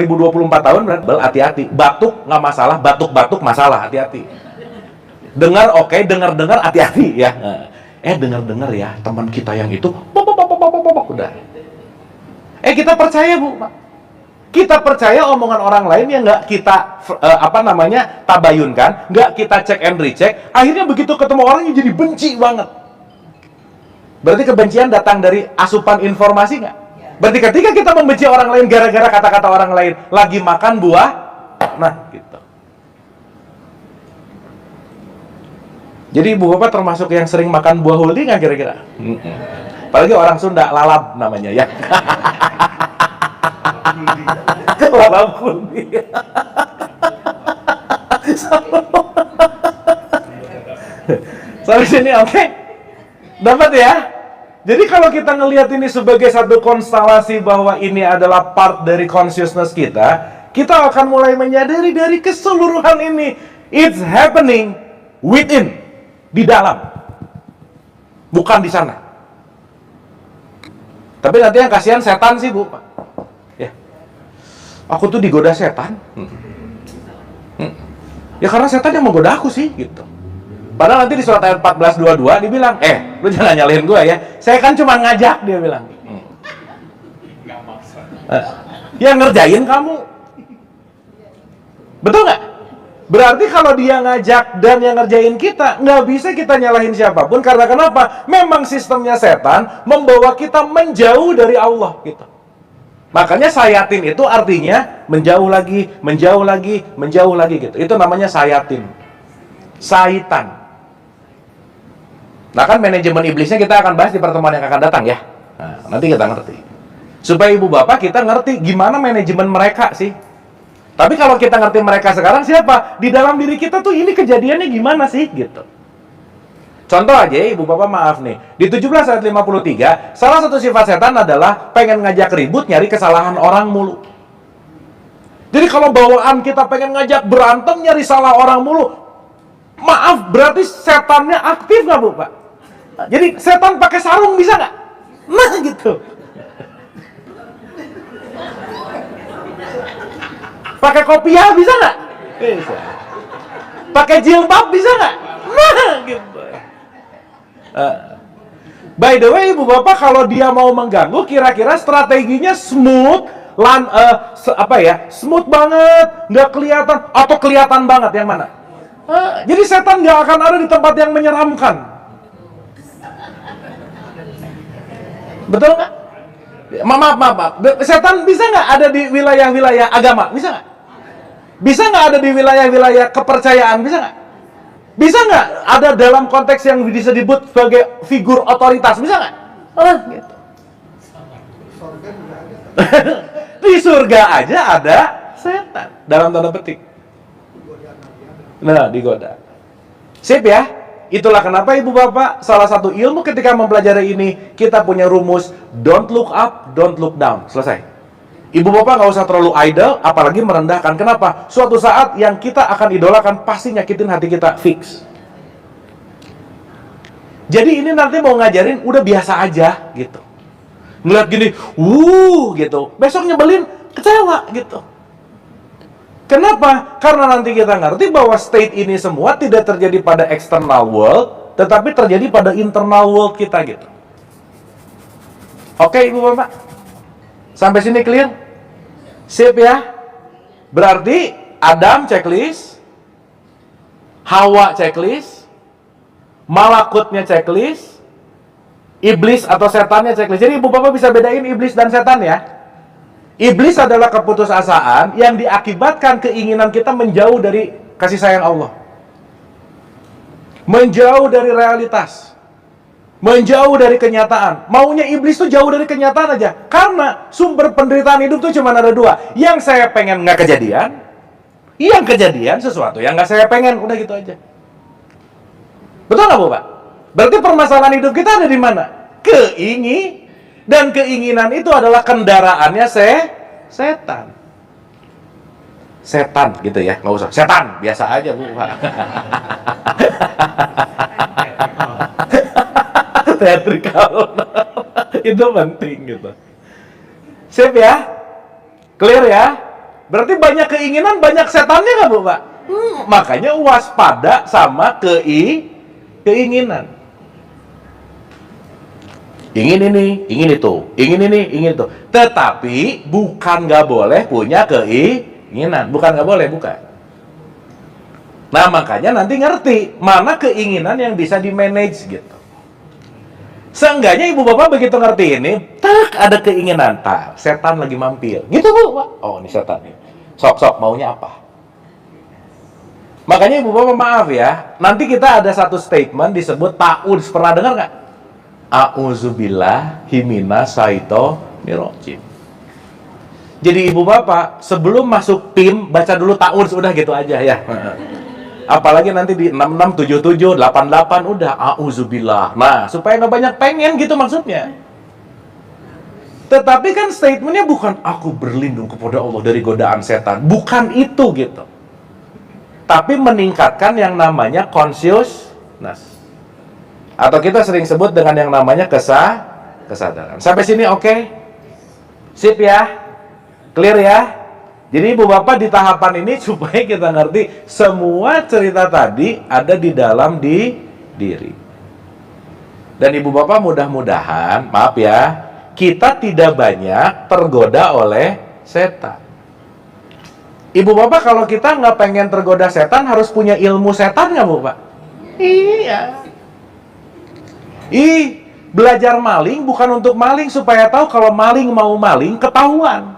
2024 tahun, hati-hati. Batuk nggak masalah, batuk-batuk masalah, hati-hati. Dengar oke, dengar-dengar hati-hati ya. Dengar-dengar ya, teman kita yang itu, udah. Kita percaya Bu, kita percaya omongan orang lain yang nggak kita tabayunkan, nggak kita cek and recheck. Akhirnya begitu ketemu orang yang jadi benci banget. Berarti kebencian datang dari asupan informasi nggak? Berarti ketika kita membenci orang lain gara-gara kata-kata orang lain, lagi makan buah, nah gitu. Jadi ibu bapak termasuk yang sering makan buah huldi nggak kira-kira? Apalagi orang Sunda, lalap namanya ya. Lalap huldi. Sampai sini oke? Dapat ya? Jadi kalau kita ngelihat ini sebagai satu konstelasi bahwa ini adalah part dari consciousness kita akan mulai menyadari dari keseluruhan ini, it's happening within, di dalam, bukan di sana. Tapi nanti yang kasihan setan sih Bu, ya, aku tuh digoda setan. Ya karena setan yang menggoda aku sih, gitu. Padahal nanti di surat ayat 14:22 dibilang, lu jangan nyalahin gue ya, saya kan cuma ngajak, dia bilang. Nggak maksa. Ya ngerjain kamu. Betul nggak? Berarti kalau dia ngajak dan yang ngerjain kita, nggak bisa kita nyalahin siapapun. Karena kenapa? Memang sistemnya setan membawa kita menjauh dari Allah, gitu. Makanya sayatin itu artinya menjauh lagi, menjauh lagi, menjauh lagi, gitu. Itu namanya sayatin. Saitan. Nah kan manajemen iblisnya kita akan bahas di pertemuan yang akan datang ya. Nah, nanti kita ngerti. Supaya ibu bapak kita ngerti gimana manajemen mereka sih. Tapi kalau kita ngerti mereka sekarang siapa? Di dalam diri kita tuh ini kejadiannya gimana sih gitu. Contoh aja ibu bapak maaf nih. Di 17 ayat 53, salah satu sifat setan adalah pengen ngajak ribut, nyari kesalahan orang mulu. Jadi kalau bawaan kita pengen ngajak berantem, nyari salah orang mulu, maaf, berarti setannya aktif nggak Bu Pak? Jadi setan pakai sarung bisa nggak? Nah gitu. Pakai kopiah bisa nggak? Bisa. Pakai jilbab bisa nggak? Nah gitu. By the way ibu bapak kalau dia mau mengganggu, kira-kira strateginya smooth, smooth banget, nggak kelihatan, atau kelihatan banget yang mana? Jadi setan nggak akan ada di tempat yang menyeramkan. Betul nggak? Maaf. Setan bisa nggak ada di wilayah-wilayah agama? Bisa nggak? Bisa nggak ada di wilayah-wilayah kepercayaan? Bisa nggak? Bisa nggak ada dalam konteks yang bisa disebut sebagai figur otoritas? Bisa nggak? Gitu. Di surga aja ada setan dalam tanda petik. Nah, digoda. Sip ya? Itulah kenapa ibu bapak, salah satu ilmu ketika mempelajari ini, kita punya rumus, don't look up, don't look down. Selesai. Ibu bapak nggak usah terlalu idle, apalagi merendahkan. Kenapa? Suatu saat yang kita akan idolakan, pasti nyakitin hati kita, fix. Jadi ini nanti mau ngajarin, udah biasa aja, gitu. Ngeliat gini, gitu. Besok nyebelin, kecewa, gitu. Kenapa? Karena nanti kita ngerti bahwa state ini semua tidak terjadi pada external world, tetapi terjadi pada internal world kita gitu. Oke ibu bapak? Sampai sini clear? Sip ya? Berarti Adam checklist, Hawa checklist, malakutnya checklist, iblis atau setannya checklist. Jadi ibu bapak bisa bedain iblis dan setan ya. Iblis adalah keputusasaan yang diakibatkan keinginan kita menjauh dari kasih sayang Allah. Menjauh dari realitas. Menjauh dari kenyataan. Maunya iblis tuh jauh dari kenyataan aja. Karena sumber penderitaan hidup tuh cuma ada dua. Yang saya pengen nggak kejadian. Yang kejadian sesuatu yang nggak saya pengen. Udah gitu aja. Betul nggak Bu Pak? Berarti permasalahan hidup kita ada di mana? Dan keinginan itu adalah kendaraannya setan. Setan gitu ya, nggak usah. Setan, biasa aja Bu. Teatrikal. Itu penting gitu. Sip ya? Clear ya? Berarti banyak keinginan, banyak setannya nggak Bu, Pak? Makanya waspada sama keinginan. Ingin ini, ingin itu, ingin ini, ingin itu. Tetapi bukan nggak boleh punya keinginan. Bukan nggak boleh, bukan. Nah, makanya nanti ngerti mana keinginan yang bisa di-manage gitu. Seenggaknya ibu bapak begitu ngerti ini, tak ada keinginan, tak setan lagi mampir. Gitu Bu, Pak. Oh, ini setan nih. Sok-sok maunya apa? Makanya ibu bapak maaf ya, nanti kita ada satu statement disebut ta'udz. Pernah dengar nggak? A'udzubillahi minasyaitonirrajim. Jadi ibu bapak sebelum masuk tim baca dulu ta'udz, udah gitu aja ya. Apalagi nanti di 66, 77, 88 udah a'udzubillah. Nah, supaya nggak banyak pengen gitu maksudnya. Tetapi kan statementnya bukan aku berlindung kepada Allah dari godaan setan. Bukan itu gitu. Tapi meningkatkan yang namanya consciousness. Atau kita sering sebut dengan yang namanya kesadaran. Sampai sini oke? Sip ya? Clear ya? Jadi ibu bapak di tahapan ini supaya kita ngerti semua cerita tadi ada di dalam diri. Dan ibu bapak mudah-mudahan, maaf ya, kita tidak banyak tergoda oleh setan. Ibu bapak kalau kita nggak pengen tergoda setan harus punya ilmu setan nggak Bu Pak? Iya. Belajar maling bukan untuk maling supaya tahu kalau maling mau maling ketahuan.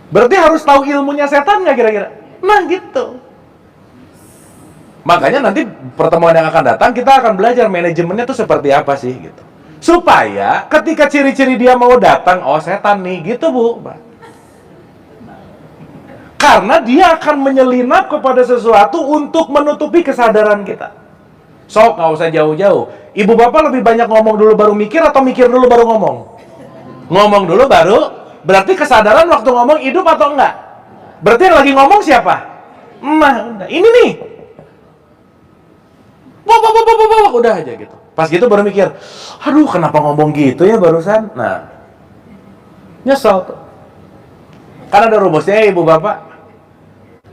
Berarti harus tahu ilmunya setan nggak kira-kira? Nah gitu. Makanya nanti pertemuan yang akan datang kita akan belajar manajemennya tuh seperti apa sih gitu. Supaya ketika ciri-ciri dia mau datang, oh setan nih gitu Bu. Karena dia akan menyelinap kepada sesuatu untuk menutupi kesadaran kita. Sok nggak usah jauh-jauh. Ibu bapak lebih banyak ngomong dulu baru mikir atau mikir dulu baru ngomong? Ngomong dulu baru. Berarti kesadaran waktu ngomong hidup atau enggak? Berarti yang lagi ngomong siapa? Nah, ini nih. Udah aja gitu. Pas gitu baru mikir, aduh kenapa ngomong gitu ya barusan? Nah, nyesel tuh. Kan ada rumusnya ibu bapak.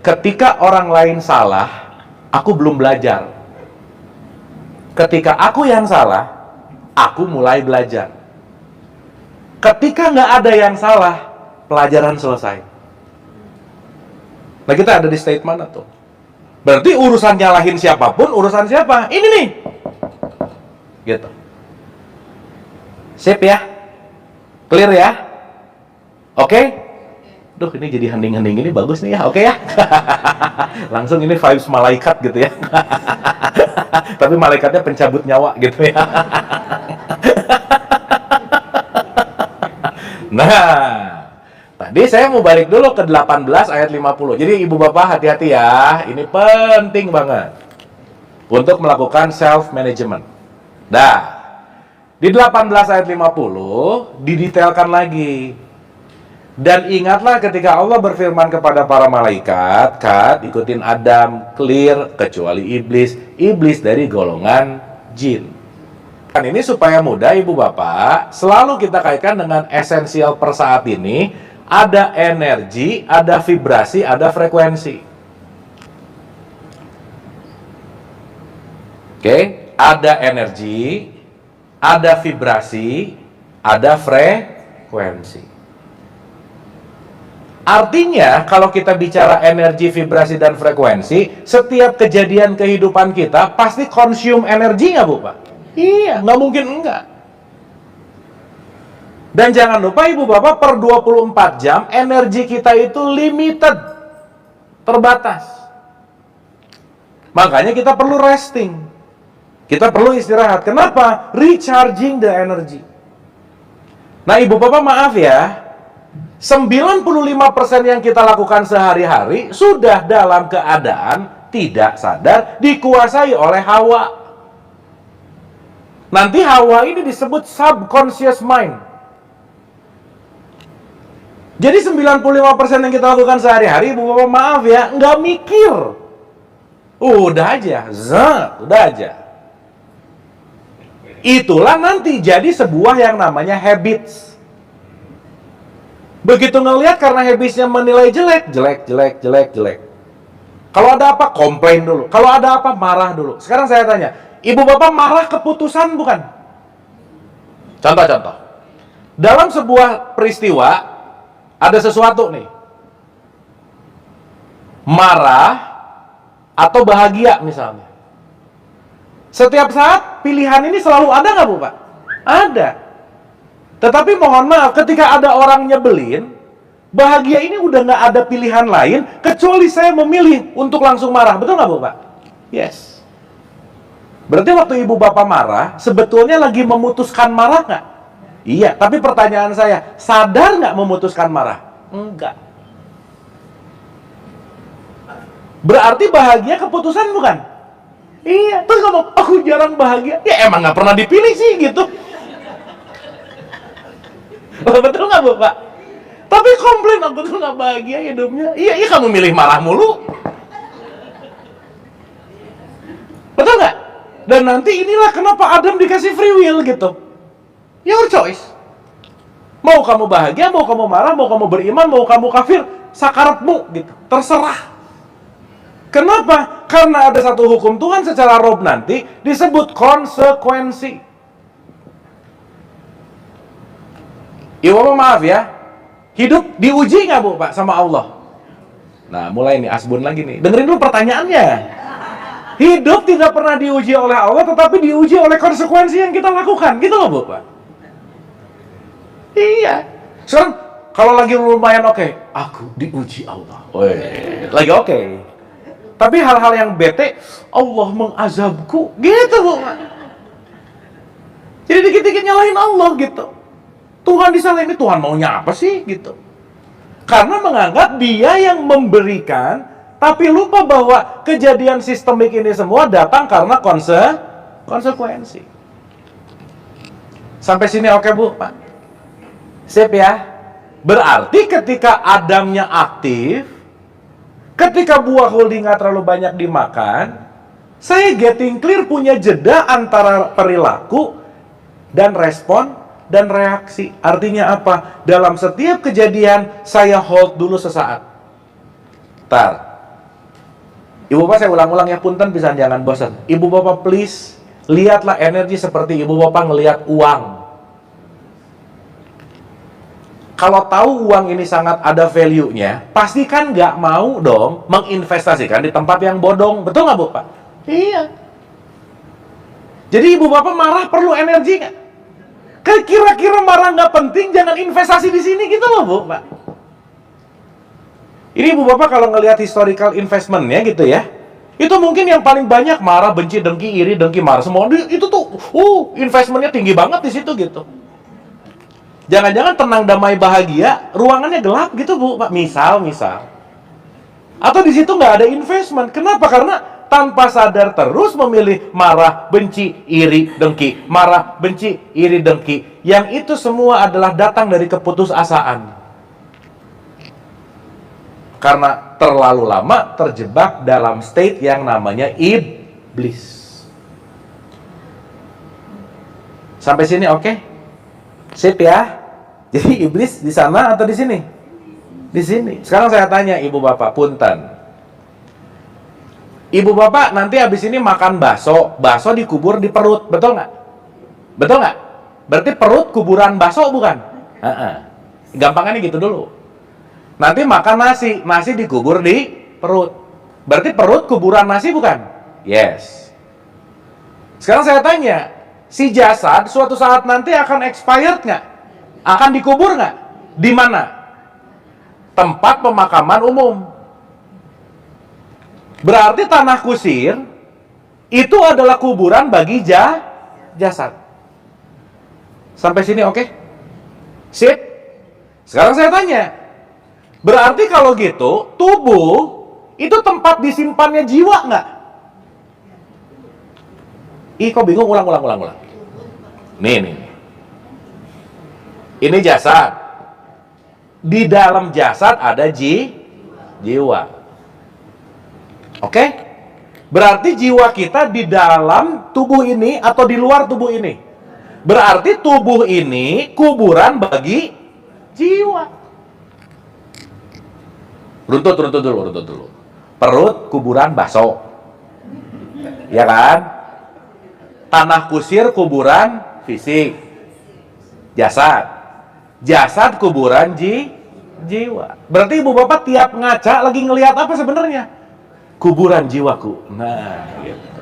Ketika orang lain salah, aku belum belajar. Ketika aku yang salah, aku mulai belajar. Ketika nggak ada yang salah, pelajaran selesai. Nah kita ada di state mana tuh? Berarti urusan nyalahin siapapun, urusan siapa? Ini nih. Gitu. Sip ya? Clear ya? Oke? Duh ini jadi hening-hening ini bagus nih ya, oke ya? Langsung ini vibes malaikat gitu ya. Tapi malaikatnya pencabut nyawa gitu ya. Nah, tadi saya mau balik dulu ke 18 ayat 50. Jadi ibu bapak hati-hati ya, ini penting banget untuk melakukan self-management. Nah, di 18 ayat 50 didetailkan lagi. Dan ingatlah ketika Allah berfirman kepada para malaikat, "Kat, ikutin Adam, clear, kecuali iblis. Iblis dari golongan jin." Kan ini supaya mudah ibu bapak, selalu kita kaitkan dengan esensial per saat ini. Ada energi, ada vibrasi, ada frekuensi. Oke, ada energi, ada vibrasi, ada frekuensi. Artinya, kalau kita bicara energi, vibrasi, dan frekuensi, setiap kejadian kehidupan kita pasti consume energi nggak Bu Pak? Iya, nggak mungkin enggak. Dan jangan lupa ibu bapak, per 24 jam energi kita itu limited, terbatas. Makanya kita perlu resting. Kita perlu istirahat. Kenapa? Recharging the energy. Nah ibu bapak maaf ya, 95% yang kita lakukan sehari-hari sudah dalam keadaan tidak sadar dikuasai oleh hawa. Nanti hawa ini disebut subconscious mind. Jadi 95% yang kita lakukan sehari-hari, ibu bapak maaf ya, nggak mikir. Udah aja, udah aja. Itulah nanti jadi sebuah yang namanya habits. Begitu ngelihat karena habisnya menilai jelek, jelek. Kalau ada apa, komplain dulu. Kalau ada apa, marah dulu. Sekarang saya tanya, ibu bapak marah keputusan bukan? Contoh-contoh. Dalam sebuah peristiwa, ada sesuatu nih. Marah atau bahagia misalnya. Setiap saat, pilihan ini selalu ada nggak Bu Pak? Ada. Tetapi mohon maaf, ketika ada orang nyebelin, bahagia ini udah nggak ada pilihan lain, kecuali saya memilih untuk langsung marah. Betul nggak Bu Pak? Yes. Berarti waktu ibu bapak marah, sebetulnya lagi memutuskan marah nggak? Iya, tapi pertanyaan saya, sadar nggak memutuskan marah? Enggak. Berarti bahagia keputusan bukan? Iya, terus ngomong, aku jarang bahagia. Ya emang nggak pernah dipilih sih gitu. Betul nggak Bu Pak? Tapi komplain, aku tuh nggak bahagia hidupnya. Iya, kamu milih marah mulu. Betul nggak? Dan nanti inilah kenapa Adam dikasih free will gitu. Your choice. Mau kamu bahagia, mau kamu marah, mau kamu beriman, mau kamu kafir, sakarepmu gitu. Terserah. Kenapa? Karena ada satu hukum Tuhan secara rob nanti disebut konsekuensi. Ibu Bapak maaf ya, hidup diuji nggak Bu Pak sama Allah? Nah mulai nih asbun lagi nih, dengerin dulu pertanyaannya. Hidup tidak pernah diuji oleh Allah, tetapi diuji oleh konsekuensi yang kita lakukan, gitu loh Bu Pak. Iya. Sekarang kalau lagi lumayan oke, aku diuji Allah. Lagi oke. Tapi hal-hal yang bete, Allah mengazabku, gitu Bu Pak. Jadi dikit-dikit nyalahin Allah gitu. Tuhan disalahin, ini Tuhan maunya apa sih gitu. Karena menganggap dia yang memberikan, tapi lupa bahwa kejadian sistemik ini semua datang karena konsekuensi. Sampai sini oke Bu Pak? Sip ya? Berarti ketika Adamnya aktif, ketika buah holding nggak terlalu banyak dimakan, saya getting clear punya jeda antara perilaku dan respon dan reaksi. Artinya apa? Dalam setiap kejadian saya hold dulu sesaat. Tar. Ibu bapak saya ulang-ulang ya, punten pisan jangan bosan. Ibu bapak please, lihatlah energi seperti ibu bapak ngelihat uang. Kalau tahu uang ini sangat ada value-nya, pasti kan nggak mau dong menginvestasikan di tempat yang bodong. Betul nggak Bu Pak? Iya. Jadi ibu bapak marah perlu energi nggak? Kira-kira marah nggak penting, jangan investasi di sini gitu loh Bu Pak. Ini ibu bapak kalau ngelihat historical investment-nya gitu ya, itu mungkin yang paling banyak marah, benci, dengki, iri, dengki, marah semua itu tuh, investment-nya tinggi banget di situ gitu. Jangan-jangan tenang, damai, bahagia, ruangannya gelap gitu Bu Pak. Misal. Atau di situ nggak ada investment. Kenapa? Karena tanpa sadar terus memilih marah, benci, iri, dengki. Marah, benci, iri, dengki. Yang itu semua adalah datang dari keputusasaan. Karena terlalu lama terjebak dalam state yang namanya iblis. Sampai sini oke? Sip ya? Jadi iblis di sana atau di sini? Di sini. Sekarang saya tanya ibu bapak, punten. Ibu bapak nanti habis ini makan bakso dikubur di perut, betul nggak? Betul nggak? Berarti perut kuburan bakso bukan? Gampangannya gitu dulu. Nanti makan nasi dikubur di perut. Berarti perut kuburan nasi bukan? Yes. Sekarang saya tanya, si jasad suatu saat nanti akan expired nggak? Akan dikubur nggak? Di mana? Tempat pemakaman umum. Berarti tanah kusir itu adalah kuburan bagi jasad. Sampai sini oke? Sip? Sekarang saya tanya, berarti kalau gitu tubuh itu tempat disimpannya jiwa nggak? Kok bingung? Ulang. Nih. Ini jasad. Di dalam jasad ada jiwa. Oke? Berarti jiwa kita di dalam tubuh ini atau di luar tubuh ini? Berarti tubuh ini kuburan bagi jiwa. Runtut dulu. Perut, kuburan, bakso. Ya kan? Tanah kusir, kuburan, fisik. Jasad, kuburan, jiwa. Berarti ibu bapak tiap ngaca lagi ngelihat apa sebenarnya? Kuburan jiwaku. Nah, gitu.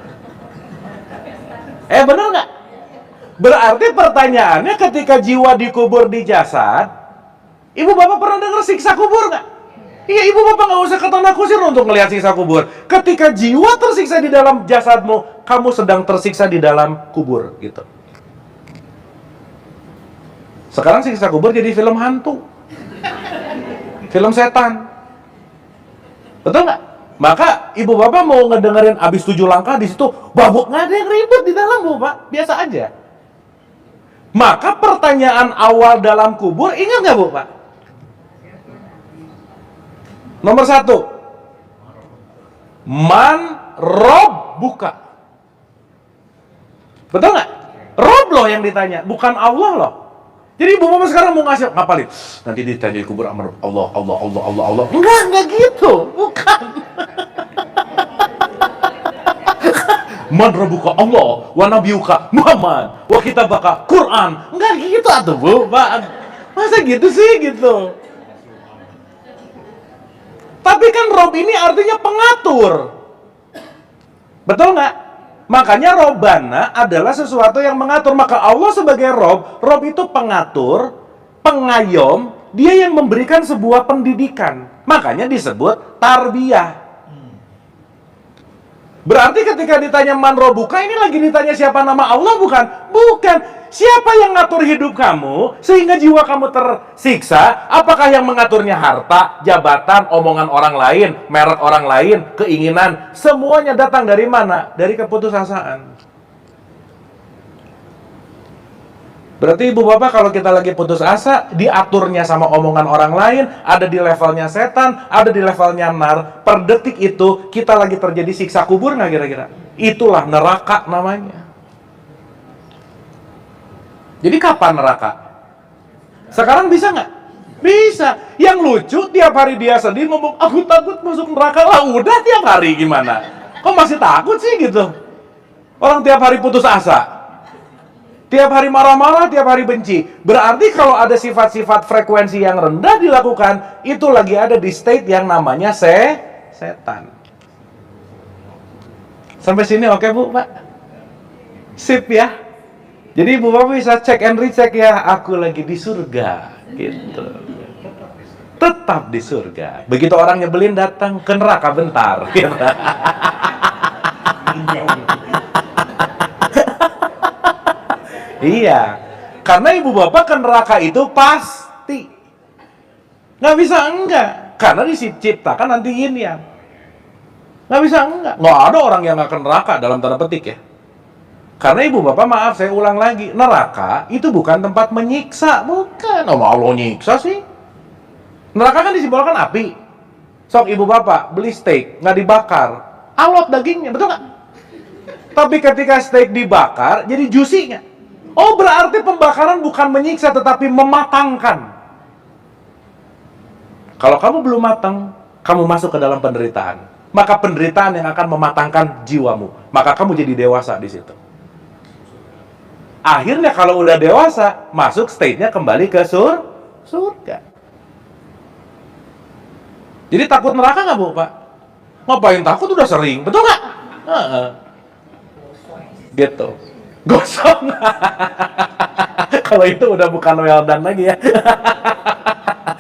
Bener nggak? Berarti pertanyaannya, ketika jiwa dikubur di jasad, ibu bapak pernah dengar siksa kubur nggak? Iya, ibu bapak nggak usah ke tanah kusir untuk melihat siksa kubur. Ketika jiwa tersiksa di dalam jasadmu, kamu sedang tersiksa di dalam kubur, gitu. Sekarang siksa kubur jadi film hantu, film setan, betul nggak? Maka ibu bapak mau ngedengerin abis 7 langkah di situ, babuk, nggak ada yang ribet di dalam, bu pak, biasa aja. Maka pertanyaan awal dalam kubur, ingat nggak bu pak? Nomor 1, man rob buka. Betul nggak? Rob loh yang ditanya, bukan Allah loh. Jadi ibu bapak sekarang mau ngasih ngapalin, nanti ditanya di kubur Allah. Enggak gitu, bukan. Man rabbuka Allah, wa nabiyuka Muhammad, wa kitabaka Quran. Enggak gitu atuh bu, pak. Masa gitu sih gitu. Tapi kan Rob ini artinya pengatur. Betul nggak? Makanya Robana adalah sesuatu yang mengatur. Maka Allah sebagai Rob itu pengatur, pengayom, dia yang memberikan sebuah pendidikan. Makanya disebut tarbiyah. Berarti ketika ditanya man robuka, ini lagi ditanya siapa nama Allah, bukan? Bukan. Siapa yang ngatur hidup kamu sehingga jiwa kamu tersiksa? Apakah yang mengaturnya harta, jabatan, omongan orang lain, merek orang lain, keinginan? Semuanya datang dari mana? Dari keputusasaan. Berarti ibu bapak kalau kita lagi putus asa, diaturnya sama omongan orang lain, ada di levelnya setan, ada di levelnya nar. Per detik itu kita lagi terjadi siksa kubur nggak kira-kira? Itulah neraka namanya. Jadi kapan neraka? Sekarang bisa nggak? Bisa. Yang lucu tiap hari dia sedih ngomong, aku takut masuk neraka. Lah udah tiap hari gimana? Kok masih takut sih gitu? Orang tiap hari putus asa, tiap hari marah-marah, tiap hari benci. Berarti kalau ada sifat-sifat frekuensi yang rendah dilakukan, itu lagi ada di state yang namanya setan. Sampai sini oke bu, pak? Sip ya? Jadi ibu bapak bisa cek and recheck ya, aku lagi di surga, gitu. Tetap di surga. Begitu orang nyebelin datang ke neraka bentar, gitu. Iya, karena ibu bapak ke neraka itu pasti. Nggak bisa enggak, karena diciptakan nanti yin yang. Nggak bisa enggak. Nggak ada orang yang nggak ke neraka dalam tanda petik ya. Karena ibu bapak maaf, saya ulang lagi, neraka itu bukan tempat menyiksa, bukan. Oh, Allah nyiksa sih. Neraka kan disimbolkan api. Sok ibu bapak beli steak nggak dibakar, alot dagingnya, betul nggak? Tapi ketika steak dibakar, jadi juicy nggak? Oh, berarti pembakaran bukan menyiksa, tetapi mematangkan. Kalau kamu belum matang, kamu masuk ke dalam penderitaan. Maka penderitaan yang akan mematangkan jiwamu. Maka kamu jadi dewasa di situ. Akhirnya kalau udah dewasa, masuk state-nya kembali ke surga. Jadi takut neraka nggak bu, pak? Ngapain takut, udah sering, betul nggak? Gitu. Gosong. Kalau itu udah bukan well done lagi ya.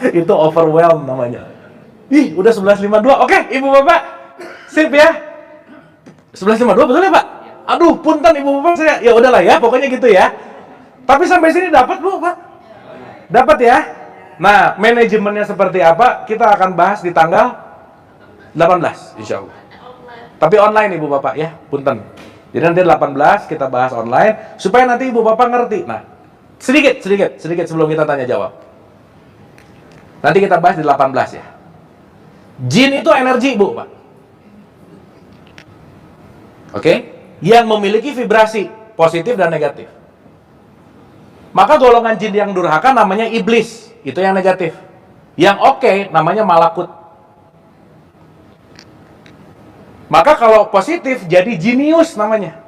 Itu overwhelm namanya. Ih, udah 11.52. Oke, ibu bapak. Sip ya. 11.52 betul ya, Pak? Aduh, punten ibu bapak saya. Ya udahlah ya, pokoknya gitu ya. Tapi sampai sini dapat, Bu, Pak? Dapat ya? Nah, manajemennya seperti apa? Kita akan bahas di tanggal 18, insya Allah. Tapi online ibu bapak ya, punten. Jadi nanti 18 kita bahas online supaya nanti ibu bapak ngerti. Nah, sedikit sebelum kita tanya jawab. Nanti kita bahas di 18 ya. Jin itu energi, Bu, Pak. Oke? Yang memiliki vibrasi positif dan negatif. Maka golongan jin yang durhaka namanya iblis, itu yang negatif. Yang oke namanya malakut. Maka kalau positif jadi jenius namanya.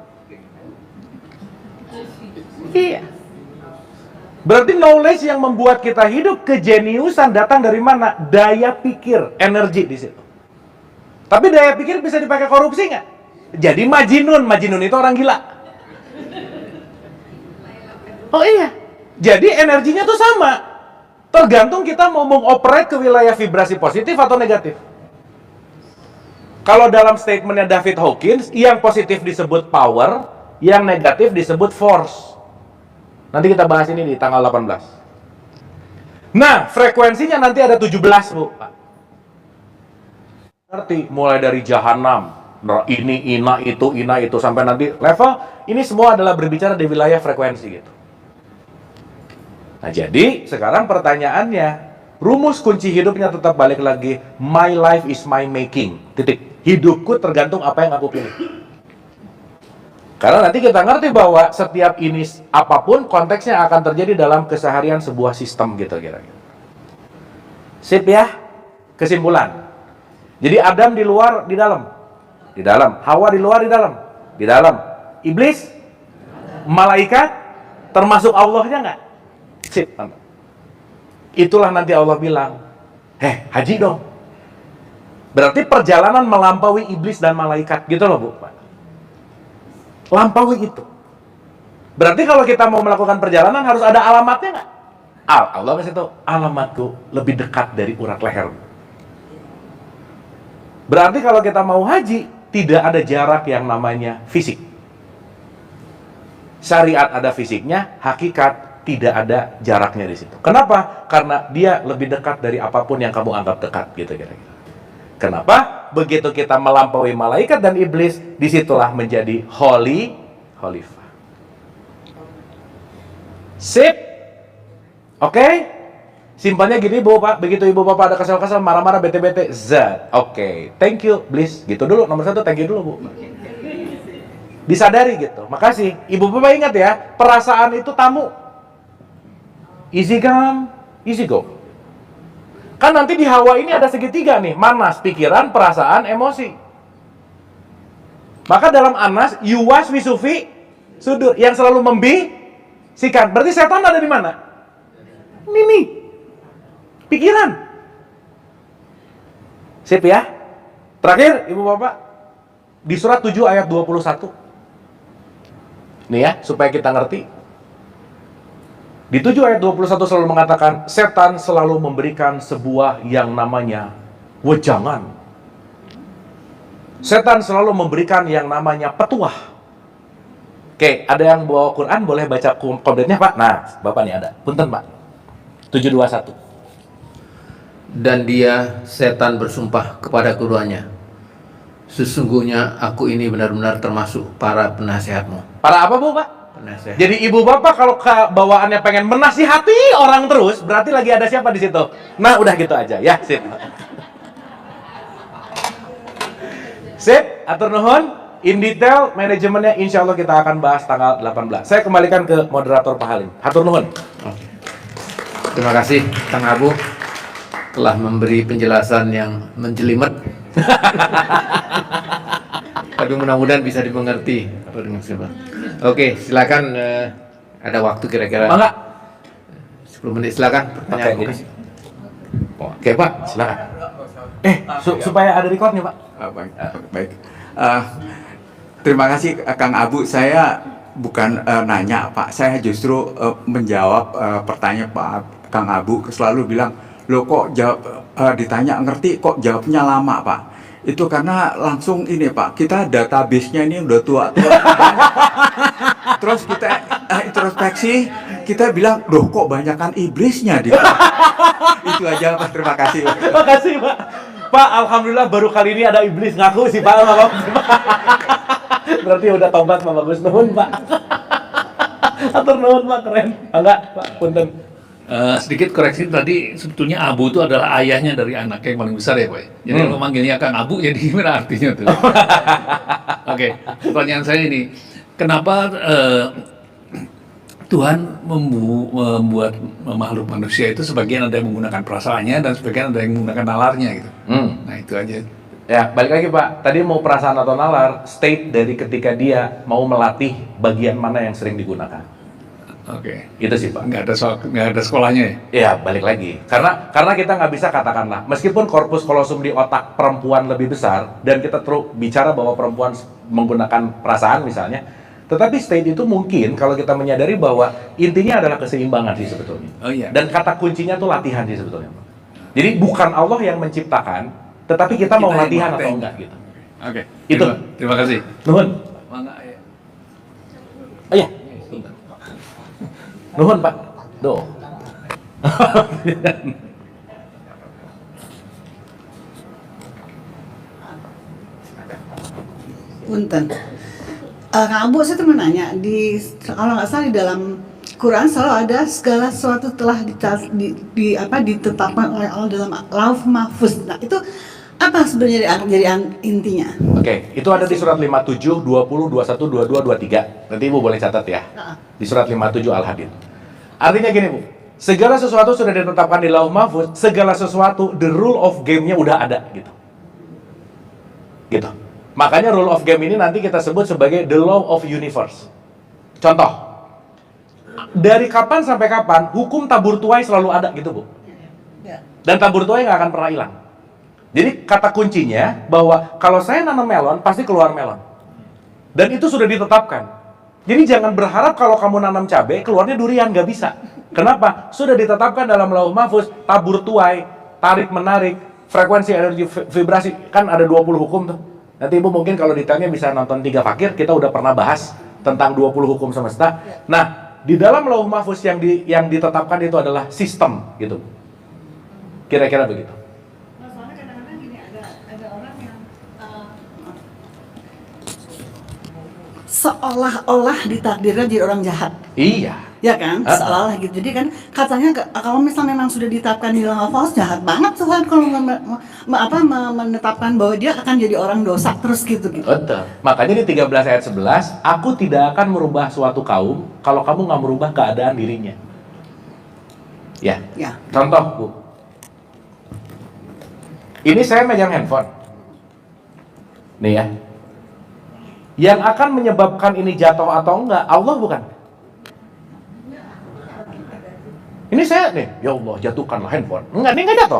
Iya. Berarti knowledge yang membuat kita hidup kejeniusan datang dari mana? Daya pikir, energi di situ. Tapi daya pikir bisa dipakai korupsi nggak? Jadi majinun itu orang gila. Oh iya. Jadi energinya tuh sama. Tergantung kita mau mengoperate ke wilayah vibrasi positif atau negatif. Kalau dalam statementnya David Hawkins, yang positif disebut power, yang negatif disebut force. Nanti kita bahas ini di tanggal 18. Nah, frekuensinya nanti ada 17, Bu. Ngerti? Mulai dari jahanam, ini, ina, itu, sampai nanti level, ini semua adalah berbicara di wilayah frekuensi gitu. Nah, jadi sekarang pertanyaannya, rumus kunci hidupnya tetap balik lagi, my life is my making, titik. Hidupku tergantung apa yang aku pilih. Karena nanti kita ngerti bahwa setiap ini apapun konteksnya akan terjadi dalam keseharian sebuah sistem gitu kira-kira. Sip ya? Kesimpulan. Jadi Adam di luar, di dalam. Di dalam. Hawa di luar, di dalam. Di dalam. Iblis, malaikat, termasuk Allahnya nggak? Sip. Itulah nanti Allah bilang, haji dong. Berarti perjalanan melampaui iblis dan malaikat, gitu loh Bu. Lampaui itu. Berarti kalau kita mau melakukan perjalanan harus ada alamatnya nggak? Allah kasih tahu, alamatku lebih dekat dari urat leher. Berarti kalau kita mau haji, tidak ada jarak yang namanya fisik. Syariat ada fisiknya, hakikat tidak ada jaraknya di situ. Kenapa? Karena dia lebih dekat dari apapun yang kamu anggap dekat, gitu kira-kira. Kenapa? Begitu kita melampaui malaikat dan iblis, disitulah menjadi khalifah. Sip? Oke? Simpannya gini Bu, Pak. Begitu Ibu Bapak ada kesel-kesel, marah-marah, bete-bete, zat. Oke. Thank you, please. Gitu dulu, nomor 1, thank you dulu Bu. Disadari gitu. Makasih. Ibu Bapak ingat ya, perasaan itu tamu. Easy come, easy go. Kan nanti di Hawa ini ada segitiga nih, manas, pikiran, perasaan, emosi. Maka dalam Anas, yuwas wisufi sudur, yang selalu membisikkan. Berarti setan ada di mana? Ini, pikiran. Sip ya. Terakhir, Ibu Bapak, di surat 7 ayat 21. Nih ya, supaya kita ngerti. Di 7 ayat 21 selalu mengatakan, setan selalu memberikan sebuah yang namanya wejangan. Setan selalu memberikan yang namanya petuah. Oke, ada yang bawa Quran, boleh baca kompletnya Pak? Nah, Bapak nih ada. Punten Pak. 721. Dan dia, setan, bersumpah kepada keduanya, sesungguhnya aku ini benar-benar termasuk para penasihatmu. Para apa Bu Pak? Penasehat. Jadi Ibu Bapak kalau bawaannya pengen menasihati orang terus, berarti lagi ada siapa di situ? Nah, udah gitu aja ya, sip. Sip, atur nuhun. In detail manajemennya insya Allah kita akan bahas tanggal 18. Saya kembalikan ke moderator Pak Halim. Atur nuhun. Terima kasih Kang Abu telah memberi penjelasan yang menjelimet. Tapi mudah-mudahan bisa dimengerti apa dengan siapa. Oke, silakan, ada waktu kira-kira Enggak. 10 menit, silakan pertanyaan. Oke Pak, silakan. Supaya ada recordnya Pak. Baik. Terima kasih Kang Abu. Saya bukan nanya Pak, saya justru menjawab pertanyaan Pak Kang Abu. Selalu bilang, loh kok ditanya ngerti, kok jawabnya lama Pak. Itu karena langsung ini Pak, kita database-nya ini udah tua-tua. Terus kita introspeksi, kita bilang, loh kok banyakan iblisnya di Itu aja Pak, terima kasih. Terima kasih Pak. Pak, alhamdulillah baru kali ini ada iblis ngaku sih Pak. Berarti udah tobat Pak, bagus nuhun Pak. Atur nuhun Pak, keren. Enggak Pak, punten. Sedikit koreksi tadi, sebetulnya Abu itu adalah ayahnya dari anaknya yang paling besar ya Pak. Jadi kalau manggilnya Kang Abu, jadi gimana artinya tuh? Oke, pertanyaan saya ini, kenapa Tuhan membuat makhluk manusia itu sebagian ada yang menggunakan perasaannya dan sebagian ada yang menggunakan nalarnya gitu. Nah itu aja. Ya, balik lagi Pak. Tadi mau perasaan atau nalar, state dari ketika dia mau melatih bagian mana yang sering digunakan. Oke. Itu sih Pak. Nggak ada sekolahnya ya? Ya, balik lagi. Karena kita nggak bisa katakanlah, meskipun korpus kolosum di otak perempuan lebih besar, dan kita terus bicara bahwa perempuan menggunakan perasaan misalnya, tetapi state itu mungkin kalau kita menyadari bahwa intinya adalah keseimbangan sih sebetulnya. Oh iya. Dan kata kuncinya tuh latihan sih sebetulnya Pak. Jadi bukan Allah yang menciptakan, tetapi kita mau yang latihan atau melatih. enggak gitu. Oke. Itu. Terima kasih. Nuhun. Mangga ya. Oh iya. Nuhun Pak. Do. Punten. Kang Abu, saya tuh mau nanya, kalau nggak salah di dalam Quran selalu ada segala sesuatu telah ditetapkan oleh Allah dalam Lauh Mahfuz. Nah, itu apa sebenarnya jadi intinya? Oke, itu ada di surat 57, 20, 21, 22, 23. Nanti Ibu boleh catat ya. Di surat 57 Al-Hadid. Artinya gini Bu, segala sesuatu sudah ditetapkan di Lauh Mahfuz, segala sesuatu, the rule of game-nya udah ada gitu. Gitu. Makanya rule of game ini nanti kita sebut sebagai the law of universe. Contoh, dari kapan sampai kapan hukum tabur tuai selalu ada gitu Bu. Dan tabur tuai nggak akan pernah hilang. Jadi kata kuncinya bahwa kalau saya nanam melon pasti keluar melon. Dan itu sudah ditetapkan. Jadi jangan berharap kalau kamu nanam cabai keluarnya durian, nggak bisa. Kenapa? Sudah ditetapkan dalam Lauh Mahfuz, tabur tuai, tarik menarik, frekuensi energi vibrasi, kan ada 20 hukum tuh. Nanti Ibu mungkin kalau detailnya bisa nonton 3 fakir, kita udah pernah bahas tentang 20 hukum semesta. Nah, di dalam Lauh Mahfuz yang ditetapkan itu adalah sistem gitu. Kira-kira begitu. Soalnya kadang-kadang gini, ada orang yang seolah-olah ditakdirnya jadi orang jahat. Iya. Ya kan, seolah gitu. Jadi kan katanya kalau misalnya memang sudah ditetapkan di dalam Al-Fawz, jahat banget Tuhan kalau menetapkan bahwa dia akan jadi orang dosa terus gitu. Betul. Makanya di 13 ayat 11, aku tidak akan merubah suatu kaum kalau kamu nggak merubah keadaan dirinya. Ya. Ya. Contoh Bu. Ini saya megang handphone. Nih ya. Yang akan menyebabkan ini jatuh atau enggak, Allah bukan. Ini saya nih, ya Allah jatuhkanlah handphone. Enggak, ini enggak jatuh.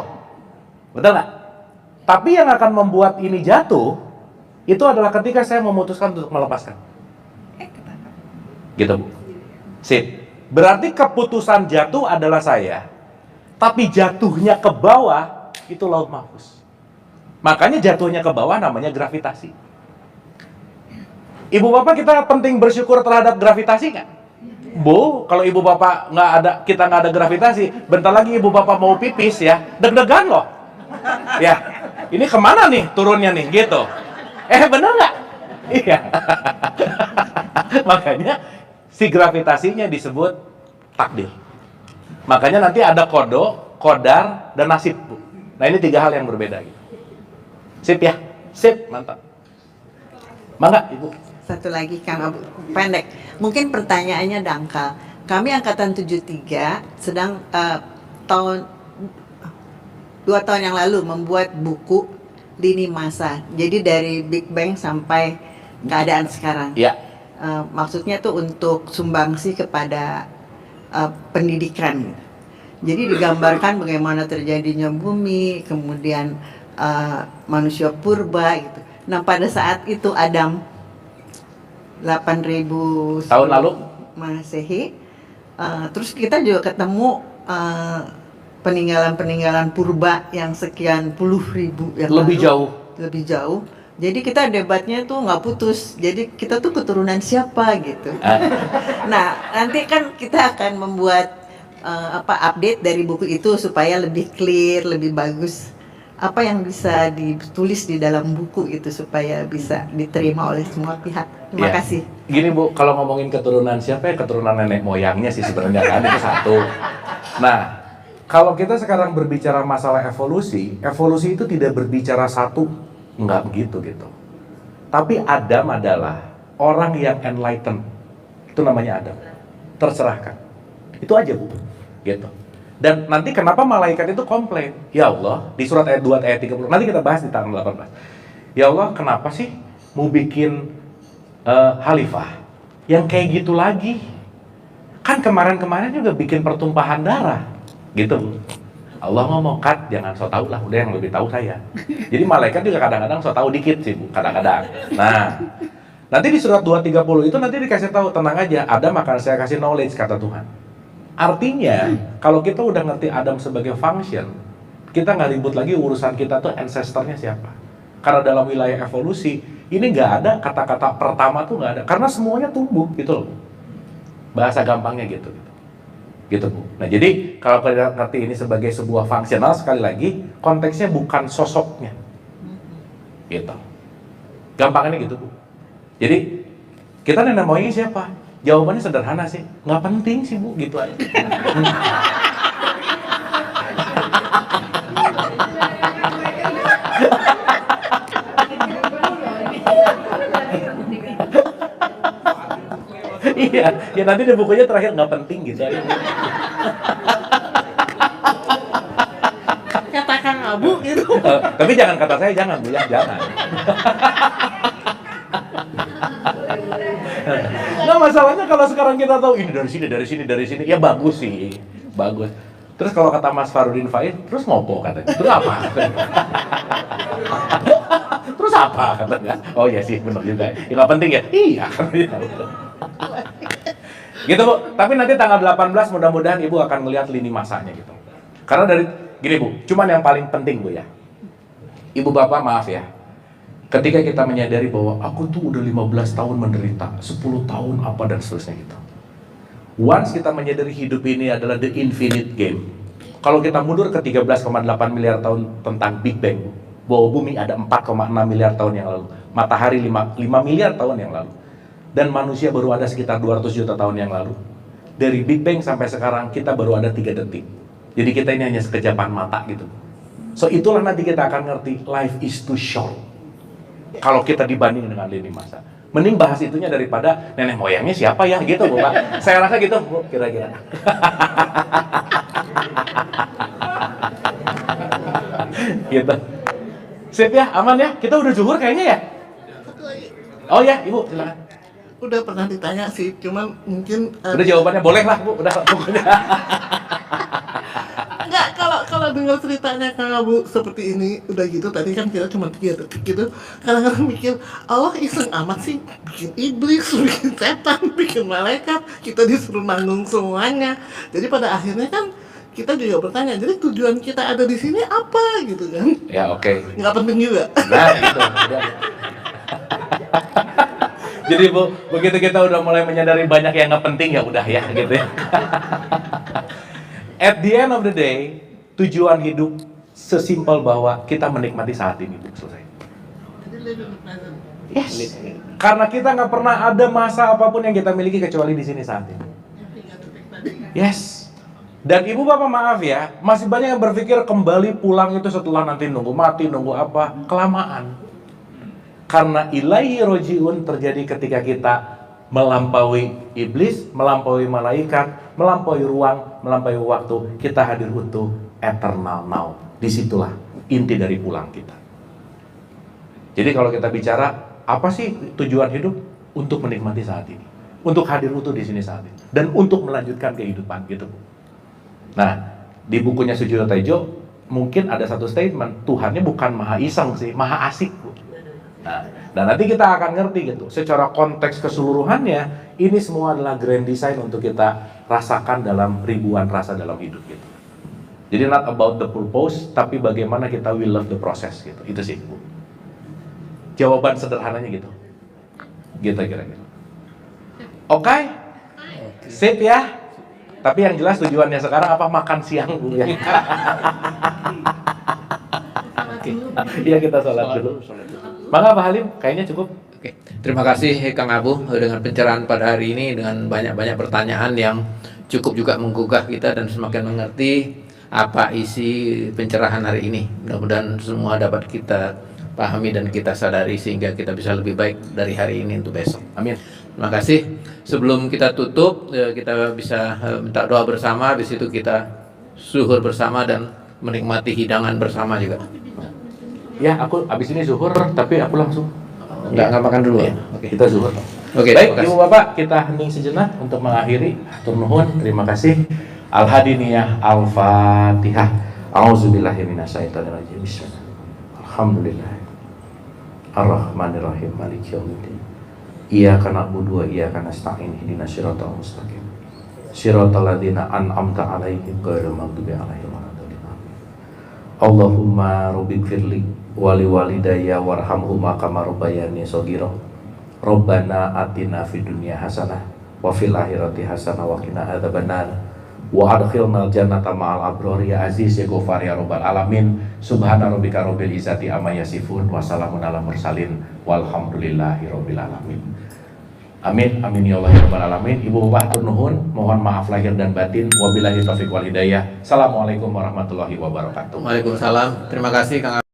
Betul nggak? Tapi yang akan membuat ini jatuh, itu adalah ketika saya memutuskan untuk melepaskan. Gitu Bu. Sip. Berarti keputusan jatuh adalah saya, tapi jatuhnya ke bawah, itu Lauh Mahfuz. Makanya jatuhnya ke bawah namanya gravitasi. Ibu bapak kita penting bersyukur terhadap gravitasi nggak? Bu, kalau ibu bapak kita nggak ada gravitasi, bentar lagi ibu bapak mau pipis ya, deg-degan loh. Ya, ini kemana nih turunnya nih, gitu. Bener nggak? Iya. Makanya si gravitasinya disebut takdir. Makanya nanti ada kodar, dan nasib Bu. Nah ini 3 hal yang berbeda gitu. Sip ya? Sip, mantap. Mangga Ibu. Satu lagi Kang Abu, pendek. Mungkin pertanyaannya dangkal. Kami angkatan 73 sedang 2 tahun yang lalu membuat buku lini masa. Jadi dari Big Bang sampai keadaan sekarang. Iya. Maksudnya tuh untuk sumbangsi kepada pendidikan. Jadi digambarkan bagaimana terjadinya bumi, kemudian manusia purba gitu. Nah pada saat itu Adam 8.000 tahun lalu Masehi, terus kita juga ketemu peninggalan-peninggalan purba yang sekian puluh ribu yang lebih lalu, jauh. lebih jauh. Jadi kita debatnya tuh nggak putus. Jadi kita tuh keturunan siapa gitu. Nah nanti kan kita akan membuat update dari buku itu supaya lebih clear, lebih bagus. Apa yang bisa ditulis di dalam buku itu supaya bisa diterima oleh semua pihak. Terima kasih. Gini Bu, kalau ngomongin keturunan siapa ya, keturunan nenek moyangnya sih sebenarnya kan itu satu. Nah, kalau kita sekarang berbicara masalah evolusi itu tidak berbicara satu, enggak begitu gitu. Tapi Adam adalah orang yang enlightened. Itu namanya Adam. Tercerahkan. Itu aja Bu. Gitu. Dan nanti kenapa malaikat itu komplain? Ya Allah, di surat ayat 2 ayat 30. Nanti kita bahas di tanggal 18. ya Allah kenapa sih mau bikin khalifah yang kayak gitu lagi? Kan kemarin-kemarin juga bikin pertumpahan darah, gitu Bu. Allah ngomong, "Kat, jangan so tau lah, udah yang lebih tahu saya." Jadi malaikat juga kadang-kadang so tau dikit sih Bu, kadang-kadang. Nah, nanti di surat 230 itu nanti dikasih tahu, tenang aja, Adam akan saya kasih knowledge, kata Tuhan. Artinya, kalau kita udah ngerti Adam sebagai function, kita nggak ribut lagi urusan kita tuh ancestornya siapa. Karena dalam wilayah evolusi, ini nggak ada kata-kata pertama tuh nggak ada, karena semuanya tumbuh gitu loh. Bahasa gampangnya gitu. Gitu Bu. Nah jadi kalau kita ngerti ini sebagai sebuah fungsional, sekali lagi konteksnya bukan sosoknya, gitu. Gampangannya gitu Bu. Jadi kita nenek moyangnya siapa? Jawabannya sederhana sih, nggak penting sih Bu, gitu aja. Iya, ya nanti di bukunya terakhir nggak penting gitu aja. Katakan Abu gitu. Tapi jangan kata saya, jangan Bu, ya, jangan. Nah masalahnya kalau sekarang kita tahu ini dari sini, ya bagus sih, bagus. Terus kalau kata Mas Farudin Faiz, terus ngopo katanya, terus apa? Terus apa katanya? Oh iya sih, benar juga. Ya nggak penting ya? Iya. Gitu Bu. Tapi nanti tanggal 18 mudah-mudahan Ibu akan melihat lini masanya gitu. Karena dari gini Bu, cuman yang paling penting Bu ya. Ibu Bapak maaf ya. Ketika kita menyadari bahwa aku tuh udah 15 tahun menderita, 10 tahun apa dan seterusnya gitu. Once kita menyadari hidup ini adalah the infinite game. Kalau kita mundur ke 13,8 miliar tahun tentang Big Bang, bahwa bumi ada 4,6 miliar tahun yang lalu, matahari 5 miliar tahun yang lalu, dan manusia baru ada sekitar 200 juta tahun yang lalu. Dari Big Bang sampai sekarang kita baru ada 3 detik. Jadi kita ini hanya sekejapan mata gitu. So itulah nanti kita akan ngerti life is too short. Kalau kita dibanding dengan lini masa, mending bahas itunya daripada nenek moyangnya siapa ya gitu Bu Pak. Saya rasa gitu Bu, kira-kira. Gitu. Sip ya, aman ya. Kita udah zuhur kayaknya ya. Oh ya, Ibu silakan. Udah pernah ditanya sih, cuman mungkin Udah jawabannya boleh lah Bu, udah pokoknya. enggak, kalau dengar ceritanya Kang Abu seperti ini, udah gitu tadi kan kita cuma 3 detik gitu. Kadang-kadang mikir, Allah iseng amat sih bikin iblis, bikin setan, bikin malaikat, kita disuruh nanggung semuanya. Jadi pada akhirnya kan kita juga bertanya, jadi tujuan kita ada di sini apa gitu kan? Ya oke. Nggak penting juga. Nah gitu. Udah. Jadi Bu, begitu kita udah mulai menyadari banyak yang nggak penting ya udah ya gitu ya. At the end of the day, tujuan hidup sesimpel bahwa kita menikmati saat ini Bu, selesai. Yes. Karena kita nggak pernah ada masa apapun yang kita miliki kecuali di sini saat ini. Yes. Dan Ibu Bapak maaf ya, masih banyak yang berpikir kembali pulang itu setelah nanti nunggu mati, nunggu apa, kelamaan. Karena ilaihi rojiun terjadi ketika kita melampaui iblis, melampaui malaikat, melampaui ruang, melampaui waktu, kita hadir untuk eternal now. Disitulah inti dari pulang kita. Jadi kalau kita bicara, apa sih tujuan hidup? Untuk menikmati saat ini, untuk hadir utuh di sini saat ini, dan untuk melanjutkan kehidupan gitu. Nah, di bukunya Sujiwo Tejo mungkin ada satu statement, Tuhannya bukan maha iseng sih, maha asik Bu. Nah, dan nanti kita akan ngerti gitu, secara konteks keseluruhannya, ini semua adalah grand design untuk kita rasakan dalam ribuan rasa dalam hidup gitu. Jadi not about the purpose, tapi bagaimana kita will love the process gitu, itu sih Bu. Jawaban sederhananya gitu. Gitu kira-kira. Oke? Sip ya? Tapi yang jelas tujuannya sekarang apa? Makan siang Bu ya. Iya kita sholat dulu. Maka Pak Halim, kayaknya cukup. Oke, terima kasih Kang Abu dengan pencerahan pada hari ini dengan banyak-banyak pertanyaan yang cukup juga menggugah kita dan semakin mengerti apa isi pencerahan hari ini. Mudah-mudahan semua dapat kita pahami dan kita sadari sehingga kita bisa lebih baik dari hari ini untuk besok. Amin. Terima kasih. Sebelum kita tutup, kita bisa minta doa bersama, habis itu kita suhur bersama dan menikmati hidangan bersama juga. ya aku abis ini zuhur, tapi aku langsung Nggak makan dulu ya? Oke. Kita zuhur. Oke, Baik, makasih. Ibu Bapak, kita hening sejenak untuk mengakhiri. Hatur nuhun, terima kasih. Al-Hadiniyah, Al-Fatihah. A'udzubillahi minasyaitonirrajim. Bismillah. Alhamdulillah. Ar-Rahmanir-Rahim. Maliki yaumiddin. Iyyaka na'budu wa iyyaka nasta'in. Ihdinas siratal mustaqim. Siratal ladzina an'amta 'alaihim ghairil maghdubi 'alaihim waladdallin. Allahumma rabbighfirli wali walidayya warhamhuma kama rabbayani shaghira. Rabbana atina fid dunya hasanah wa fil akhirati hasanah wa qina adzabannar. Wa adkhilnal jannata ma'al abrar ya aziz ya ghafar ya rabbal alamin. Subhana rabbika rabbil izzati amma yasifun wa salamun alal mursalin walhamdulillahi rabbil alamin. Amin, amin ya Allah ya rabbal alamin. Ibu bapak hatur nuhun, mohon maaf lahir dan batin. Wabillahi taufiq wal hidayah. Assalamualaikum warahmatullahi wabarakatuh. Waalaikumsalam. Terima kasih Kang